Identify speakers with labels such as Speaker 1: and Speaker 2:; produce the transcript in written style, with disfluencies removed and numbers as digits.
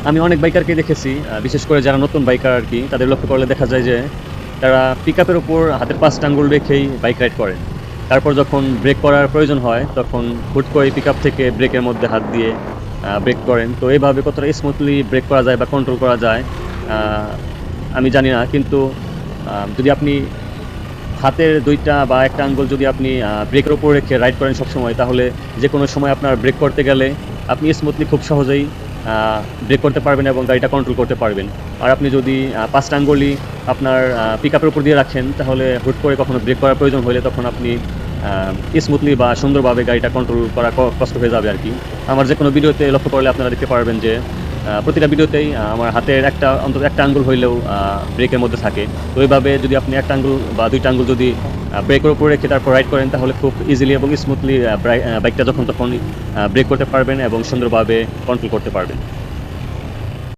Speaker 1: আমি অনেক বাইকারকে দেখেছি, বিশেষ করে যারা নতুন বাইকার আর কি, তাদের লক্ষ্য করলে দেখা যায় যে তারা পিকআপের উপর হাতের ৫টা আঙ্গুল রেখেই বাইক রাইড করেন। তারপর যখন ব্রেক করার প্রয়োজন হয় তখন হুট করে পিকআপ থেকে ব্রেকের মধ্যে হাত দিয়ে ব্রেক করেন। তো এভাবে কতটা স্মুথলি ব্রেক করা যায় বা কন্ট্রোল করা যায় আ আমি জানি না। কিন্তু যদি আপনি হাতের ২ টা বা ১ টা আঙ্গুল যদি আপনি ব্রেকের উপর রেখে রাইড করেন সবসময়, তাহলে যেকোনো সময় আপনার ব্রেক করতে গেলে আপনি স্মুথলি খুব সহজেই আ ব্রেক করতে পারবেন এবং গাড়িটা কন্ট্রোল করতে পারবেন। আর আপনি যদি ৫ টা আঙ্গুলই আপনার পিকআপের উপর দিয়ে রাখেন, তাহলে হুট করে কখনো ব্রেক করার প্রয়োজন হলে তখন আপনি আ স্মুথলি বা সুন্দরভাবে গাড়িটা কন্ট্রোল করা কষ্ট হয়ে যাবে আরকি। আমার যেকোনো ভিডিওতে লক্ষ্য করলে আপনারা দেখতে পারবেন যে প্রতিটা ভিডিওতেই আমার হাতের অন্তত ১ টা আঙ্গুল হইলেও ব্রেকের মধ্যে থাকে। তো এভাবে যদি আপনি ১ টা আঙ্গুল বা ২ টা আঙ্গুল যদি ব্রেকের উপর রেখে তারপর রাইড করেন, তাহলে খুব ইজিলি এবং স্মুথলি বাইকটা যখন তখন ব্রেক করতে পারবেন এবং সুন্দরভাবে কন্ট্রোল করতে পারবেন।